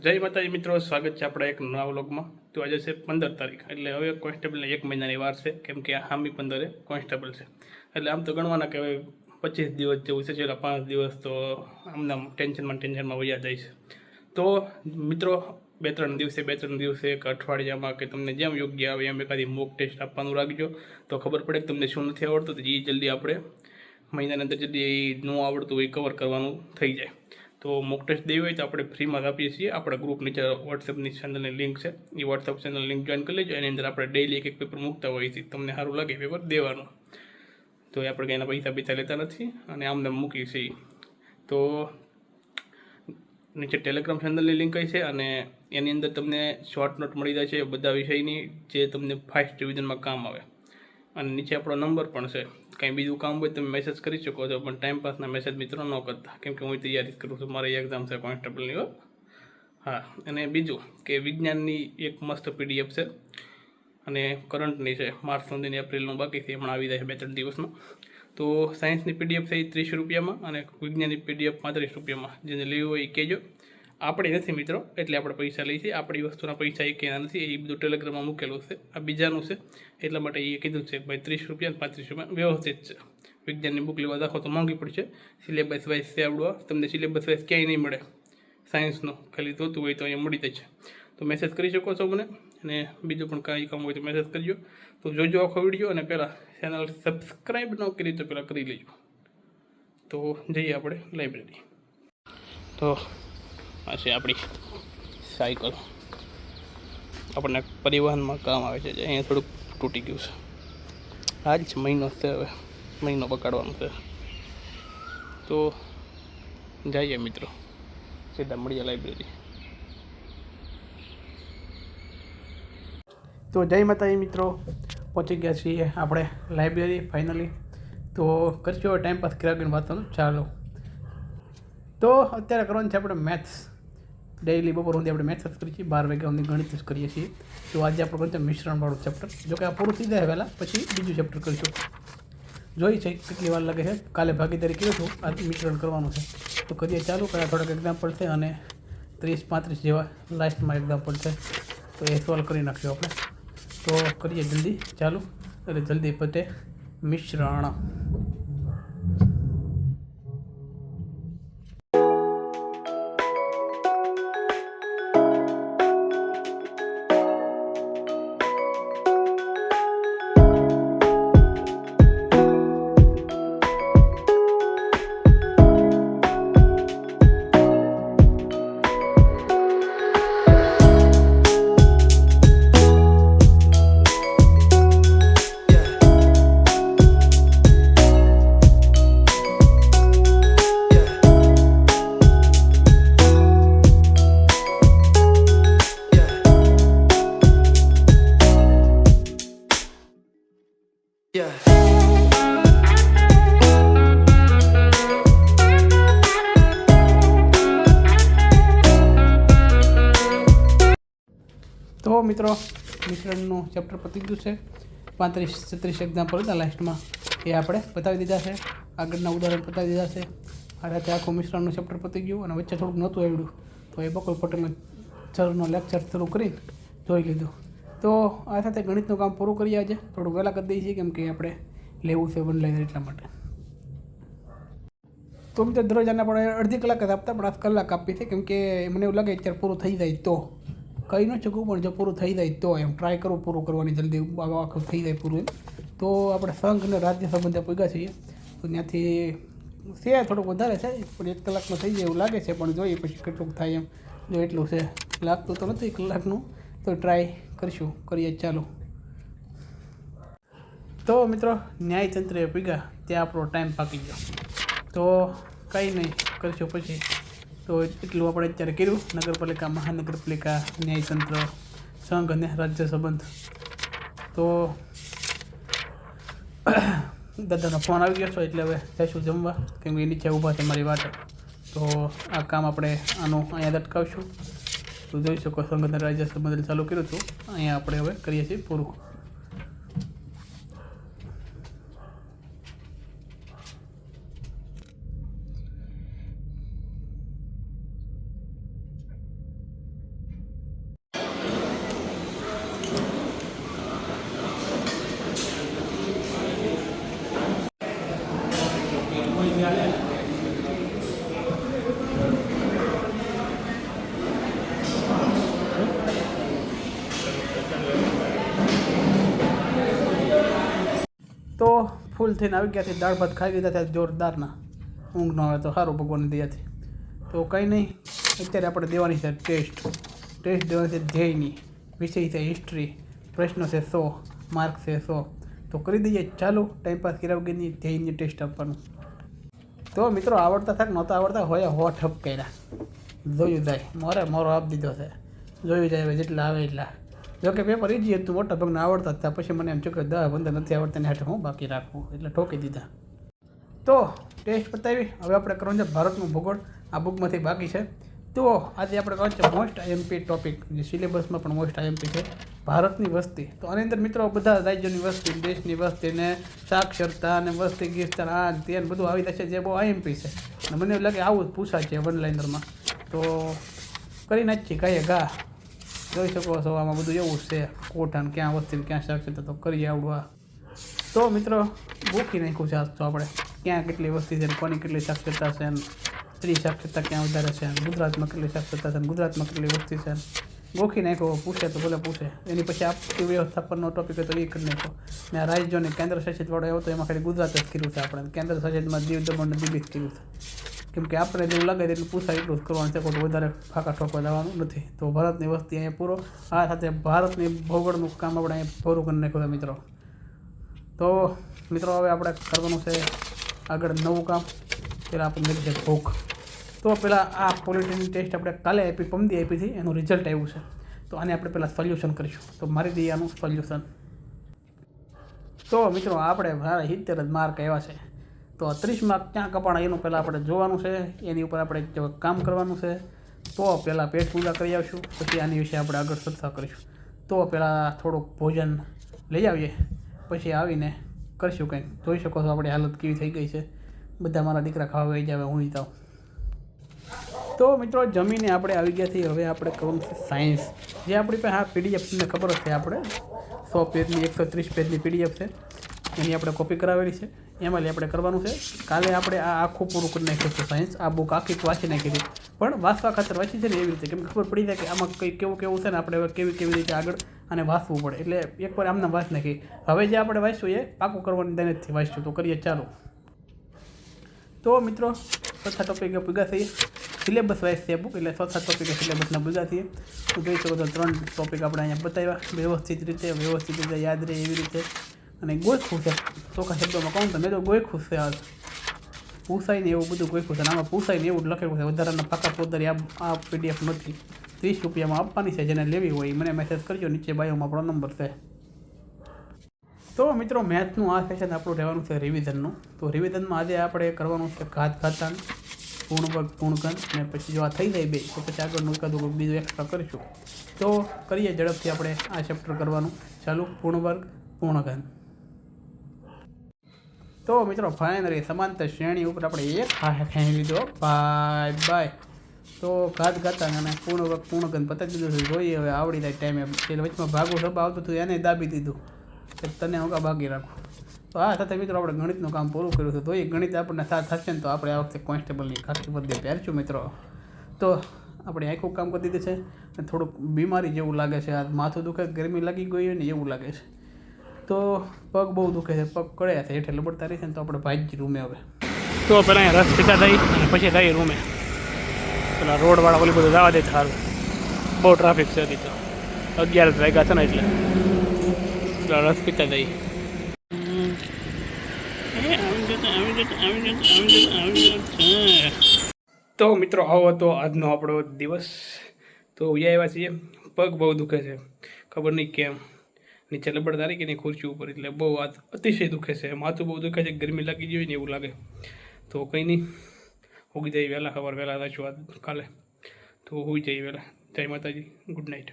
જય માતાજી મિત્રો, સ્વાગત છે આપણા એક નવા વ્લોગમાં। તો આજે છે 15 તારીખ, એટલે હવે કોન્સ્ટેબલને 1 મહિનાની વાર છે, કેમ કે આ હામી 15 કોન્સ્ટેબલ છે। એટલે આમ તો ગણવાના કે હવે 25 દિવસ જેવું છે, છેલ્લા 5 દિવસ તો આમનામ ટેન્શનમાં વયા જાય છે। તો મિત્રો, બે ત્રણ દિવસે એક અઠવાડિયામાં કે તમને જેમ યોગ્ય આવે એમ એકાદી મોક ટેસ્ટ આપવાનું રાખજો, તો ખબર પડે કે તમને શું નથી આવડતું, તો એ જલ્દી આપણે મહિનાની અંદર જલ્દી ન આવડતું હોય કવર કરવાનું થઈ જાય। તો મોક ટેસ્ટ દેવી હોય તો આપણે ફ્રીમાં આપીએ છીએ। આપણા ગ્રુપ નીચે વોટ્સએપની ચેનલની લિંક છે, એ વોટ્સએપ ચેનલ લિંક જોઈન કરી લેજો। એની અંદર આપણે ડેઈલી એક પેપર મૂકતા હોઈએ છીએ, તમને સારું લાગે પેપર દેવાનું, તો એ આપણે કંઈ એના પૈસા લેતા નથી અને આમને મૂકીએ છીએ। તો નીચે ટેલિગ્રામ ચેનલની લિંક છે અને એની અંદર તમને શોર્ટ નોટ મળી જાય છે બધા વિષયની, જે તમને ફાસ્ટ રિવિઝનમાં કામ આવે। અને નીચે આપણો નંબર પણ છે, કંઈ બીજું કામ હોય તમે મેસેજ કરી શકો છો, પણ ટાઈમપાસના મેસેજ મિત્રો ન કરતા, કેમ કે હું તૈયારી કરું છું, મારી એક્ઝામ છે કોન્સ્ટેબલની। હા, અને બીજું કે વિજ્ઞાનની એક મસ્ત પીડીએફ છે અને કરંટની છે, માર્ચ સુધીની એપ્રિલનું બાકી છે, હમણાં આવી જાય 2-3 દિવસમાં। તો સાયન્સની પીડીએફ છે એ 30 રૂપિયામાં અને વિજ્ઞાનની પીડીએફ 35 રૂપિયામાં, જેને લેવું હોય એ કહેજો। આપણી નથી મિત્રો, એટલે આપણે પૈસા લઈએ છીએ, આપણી વસ્તુના પૈસા એ કહેના નથી, એ બધું ટેલિગ્રામમાં મૂકેલું છે, આ બીજાનું છે એટલા માટે એ કીધું છે ભાઈ 30 રૂપિયા અને 35 રૂપિયા વ્યવસ્થિત છે। વિજ્ઞાનની બુક લેવા દાખો તો મોંઘી પડશે, સિલેબસ વાઇઝ છે આવડવા, તમને સિલેબસ વાઇઝ ક્યાંય નહીં મળે સાયન્સનું, ખાલી જોતું હોય તો અહીંયા મળી જાય છે, તો મેસેજ કરી શકો છો મને। અને બીજું પણ કાંઈ કામ હોય તો મેસેજ કરજો। તો જોજો આખો વિડીયો, અને પહેલાં ચેનલ સબસ્ક્રાઈબ ન કરી તો પહેલાં કરી લેજો। તો જઈએ આપણે લાઇબ્રેરી। તો આ છે આપણી સાયકલ, આપણને પરિવહનમાં કામ આવે છે, અહીંયા થોડુંક તૂટી ગયું છે, આજ મહિનો છે, હવે મહિનો પકડવાનો છે। તો જઈએ મિત્રો, સીધા મળીએ લાઇબ્રેરી। તો જય માતાજી મિત્રો, પહોંચી ગયા છીએ આપણે લાઇબ્રેરી ફાઇનલી। તો કરજો ટાઈમપાસ કર્યા વગર વાંચવાનું ચાલો। તો અત્યારે કરવાનું છે આપણે મેથ્સ, ડેઈલી બપોર સુધી આપણે મેથ્સ જ કરીએ છીએ, 12 વાગ્યા સુધી ગણિત જ કરીએ છીએ। તો આજે આપણે કરવાનું છે મિશ્રણવાળું ચેપ્ટર, જોકે આ પૂરું થઈ જાય પહેલાં, પછી બીજું ચેપ્ટર કરીશું, જોઈ છે કેટલી વાર લાગે છે। કાલે ભાગીદારી કર્યું હતું, આજે મિશ્રણ કરવાનું છે, તો કરીએ ચાલુ। પહેલાં થોડાક એક્ઝામ્પલ છે અને 30-35 જેવા લાસ્ટમાં એક્ઝામ્પલ છે, તો એ સોલ્વ કરી નાખ્યો આપણે। તો કરીએ જલ્દી ચાલુ, એટલે જલ્દી પતે મિશ્રણ। તો મિત્રો, મિશ્રણનું ચેપ્ટર પતી ગયું છે, 35-36 એક્ઝામ્પલ હતા લાસ્ટમાં, એ આપણે પતાવી દીધા છે, આગળના ઉદાહરણ પતાવી દીધા છે। આ રીતે આખું મિશ્રણનું ચેપ્ટર પતી ગયું, અને વચ્ચે થોડુંક નહોતું આવડ્યું, તો એ બકુલ પટેલનો સરનો લેક્ચર શરૂ કરીને જોઈ લીધું। તો આ સાથે ગણિતનું કામ પૂરું કરીએ આજે, થોડુંક વહેલા કરી દઈએ છીએ, કેમ કે આપણે લેવું છે વનલાઈનર એટલા માટે। તો મિત્રો દરરોજ આને આપણે અડધી કલાક જ આપતા, પણ આ કલાક આપી છે, કેમ કે મને એવું લાગે અત્યારે પૂરું થઈ જાય તો, કહી ન શકું પણ જો પૂરું થઈ જાય તો એમ ટ્રાય કરવું પૂરું કરવાની, જલ્દી આખું થઈ જાય પૂરું એમ। તો આપણે સંઘ અને રાજ્ય સંબંધે પૂગ્યા છીએ, તો ત્યાંથી છે થોડુંક વધારે છે, પણ 1 કલાકમાં થઈ જાય એવું લાગે છે, પણ જોઈએ પછી કેટલુંક થાય એમ। જો એટલું છે, લાગતું તો નથી કલાકનું, તો ટ્રાય કરીશું, કરીએ ચાલો। તો મિત્રો, ન્યાયતંત્રે પૂગ્યા ત્યાં આપણો ટાઈમ પાકી ગયો, તો કંઈ નહીં કરીશું પછી। તો એટલું આપણે અત્યારે કર્યું, નગરપાલિકા, મહાનગરપાલિકા, ન્યાયતંત્ર, સંઘ અને રાજ્ય સંબંધ। તો દાદાનો ફોન આવી ગયો છે, એટલે હવે જઈશું જમવા, કેમ કે નીચે ઊભા છે મારી વાટે। તો આ કામ આપણે આનું અહીંયા જ અટકાવશું। તો જોઈ શકો, સંઘ અને રાજ્ય સંબંધ ચાલુ કર્યું હતું, અહીંયા આપણે હવે કરીએ છીએ પૂરું। તો ફૂલ થઈને આવી ગયા છે, દાળ ભાત ખાઈ લીધા હતા જોરદારના. ઊંઘ ન આવે તો સારું ભગવાનની દયાથી. તો કંઈ નહીં, અત્યારે આપણે દેવાની છે ટેસ્ટ દેવાની છે ધ્યેયની. વિષય છે હિસ્ટ્રી, પ્રશ્નો છે 100, માર્ક છે 100. તો કરી દઈએ ચાલુ. ટાઈમપાસ કર્યા વગરની ધ્યેયની ટેસ્ટ આપવાનું. તો મિત્રો આવડતા થાક નહોતા આવડતા હોય હો ઠપ કર્યા. જોયું જાય મોરો આપી દીધો છે. જોયું જાય હવે જેટલા આવે એટલા. જોકે પેપર ઈજી હતું, મોટા ભાગના આવડતા હતા. પછી મને એમ ચૂકે 10-15 નથી આવડતા ને હાટે હું બાકી રાખવું, એટલે ઠોકી દીધા. તો ટેસ્ટ બતાવી. હવે આપણે કરવાનું છે ભારતનું ભૂગોળ. આ બુકમાંથી બાકી છે. તો આજે આપણે કરવાનું છે મોસ્ટ આઈએમપી ટોપિક, જે સિલેબસમાં પણ મોસ્ટ આઈએમપી છે, ભારતની વસ્તી. તો આની અંદર મિત્રો બધા રાજ્યોની વસ્તી, દેશની વસ્તી ને સાક્ષરતા અને વસ્તી ગીરસ્તાન આ તે બધું આવી જશે, જે બહુ આઈએમપી છે. અને મને એવું લાગે આવું જ પૂછાય છે વનલાઇનરમાં. તો કરી નાખીએ કાંઈ ઘા. જોઈ શકો છો આમાં બધું એવું છે, કોઠાન ક્યાં વસ્તી ક્યાં સાક્ષરતા. તો કરીએ આવડવા. તો મિત્રો ગોખી નાખ્યું છે આજ તો આપણે, ક્યાં કેટલી વસ્તી છે, કોની કેટલી સાક્ષરતા છે, સ્ત્રી સાક્ષરતા ક્યાં વધારે છે, ગુજરાતમાં કેટલી સાક્ષરતા છે, ગુજરાતમાં કેટલી વસ્તી છે. ગોખી નાખ્યો. પૂછે તો ભલે પૂછે. એની પછી આપતી વ્યવસ્થાપનનો ટોપિક હોય તો એ કરી નાખ્યો. ને આ રાજ્યોને કેન્દ્ર શાસિત વાળો આવ્યો તો એમાં ખાલી ગુજરાત જ કર્યું છે આપણે. કેન્દ્ર શાસિતમાં દીવ દમણ ને દીવ જ કર્યું છે. કેમ કે આપણે જેવું લાગે એટલું પૂછાય એટલું જ કરવાનું છે, ખોટું વધારે ફાંકા ઠોકવા જવાનું નથી. તો ભારતની વસ્તી અહીંયા પૂરો. આ સાથે ભારતની ભૂગોળનું કામ આપણે અહીંયા પૂરું કરી નાખ્યું છે મિત્રો. તો મિત્રો હવે આપણે કરવાનું છે આગળ નવું કામ. પહેલાં આપણે લખી છે ભૂખ. તો પહેલાં આ પોલિટીની ટેસ્ટ આપણે કાલે આપી, પમદી આપી હતી, એનું રિઝલ્ટ આવ્યું છે. તો આને આપણે પહેલાં સોલ્યુશન કરીશું. તો મારી દઈએ આનું સોલ્યુશન. તો મિત્રો આપણે મારા 70 જ માર્ક આવ્યા છે. તો 30 માર્ક ક્યાં કપાણા એનું પહેલાં આપણે જોવાનું છે. એની ઉપર આપણે કામ કરવાનું છે. તો પહેલાં પેટ પૂજા કરી આવશું, પછી આની વિશે આપણે આગળ ચર્ચા કરીશું. તો પહેલાં થોડુંક ભોજન લઈ આવીએ, પછી આવીને કરીશું કંઈક. જોઈ શકો છો આપણી હાલત કેવી થઈ ગઈ છે. બધા મારા દીકરા ખાવા આવી જાય, હું જાઉં. તો મિત્રો જમીને આપણે આવી ગયા છીએ. હવે આપણે કરવાનું છે સાયન્સ. જે આપણી પાસે આ PDF તમને ખબર હશે, આપણે 100 પેજની 130 પેજની PDF છે, એની આપણે કોપી કરાવેલી છે. એમાં આપણે કરવાનું છે. કાલે આપણે આ આખું પૂરું કરી નાખ્યું છે સાયન્સ. આ બુક આખી વાંચી નાખી હતી, પણ વાંચવા ખાતર વાંચી છે ને એવી રીતે, કેમ ખબર પડી જાય કે આમાં કંઈ કેવું કેવું છે ને આપણે હવે કેવી રીતે આગળ આને વાંચવું પડે. એટલે એકવાર આમને વાંચ નાખી. હવે જે આપણે વાંચ્યું એ પાકું કરવાની દૈનિકથી વાંચ્યું. તો કરીએ ચાલો. તો મિત્રો ચોથા ટોપિકે ભેગા થઈએ. સિલેબસ વાઇઝ છે બુક, એટલે ચોથા ટોપિકે સિલેબસના ભેગા થઈએ. તો જોઈ શકો તો 3 ટોપિક આપણે અહીંયા બતાવ્યા વ્યવસ્થિત રીતે યાદ રહે એવી રીતે. અને ગોખું છે, ચોખ્ખા શબ્દોમાં કહું તો મેં તો ગોખું છે. આ પૂછાય ને એવું બધું ગોખું છે. આમાં પૂછાય ને એવું જ લખેલું છે. વધારાના પાકા પોતારી આ PDF નથી. 30 રૂપિયામાં આપવાની છે. જેને લેવી હોય મને મેસેજ કરજો, નીચે બાયોમાં આપણો નંબર છે. તો મિત્રો મેથનું આ સેશન આપણું રહેવાનું છે રિવિઝનનું. તો રિવિઝનમાં આજે આપણે કરવાનું છે ઘાતાંક, પૂર્ણવર્ગ, પૂર્ણઘન, અને પછી જો આ થઈ જાય 2 તો પછી આગળનું એકાદું બીજું એક્સ્ટ્રા કરીશું. તો કરીએ ઝડપથી આપણે આ ચેપ્ટર કરવાનું ચાલુ. પૂર્ણવર્ગ, પૂર્ણઘન. તો મિત્રો ફાઇનલી સમાંતર શ્રેણી ઉપર આપણે એક ખાઈ લીધો. બાય. તો ઘાતાંક અને પૂર્ણવર્ગ, પૂર્ણઘન પતાવી દીધું છે. જોઈએ હવે આવડી જાય ટાઈમે. એટલે વચમાં ભાગો સભા આવતું હતું એને દાબી દીધું. તને હું બાકી રાખું. તો આ સાથે મિત્રો આપણે ગણિતનું કામ પૂરું કર્યું છે. તો એ ગણિત આપણને સાથ થશે ને તો આપણે આ વખતે કોન્સ્ટેબલની ખાકી પદવી પહેરશું મિત્રો. તો આપણે આખું કામ કરી દીધું છે. અને થોડુંક બીમારી જેવું લાગે છે. આ માથું દુખે, ગરમી લાગી ગઈ હોય ને એવું લાગે છે. તો પગ બહુ દુખે છે, પગ કળ્યા છે, હેઠે લબડતા રહી છે ને. તો આપણે ભાઈ રૂમે હવે. તો પહેલાં અહીંયા રસ પીતા થઈ અને પછી થઈ રૂમે. પેલા રોડવાળા ઓલી બધું જવા દે સારું. બહુ ટ્રાફિક છે હજી તો. 11 વાગ્યા છે ને એટલે રસ પીતા થઈ. તો મિત્રો આવો હતો આજનો આપણો દિવસ. તો ઉયા આવ્યા છીએ. પગ બહુ દુખે છે, ખબર નહીં કેમ. નીચે લબડતા રહી કે નહીં ખુરશી ઉપર, એટલે બહુ અતિશય દુખે છે. માથું બહુ દુખે છે, ગરમી લાગી જાય ને એવું લાગે. તો કંઈ નહીં, ઉગી જાય વહેલા, સવાર વહેલા થશું આજ કાલે. તો હોઈ જાય વહેલા. જય માતાજી, ગુડ નાઇટ.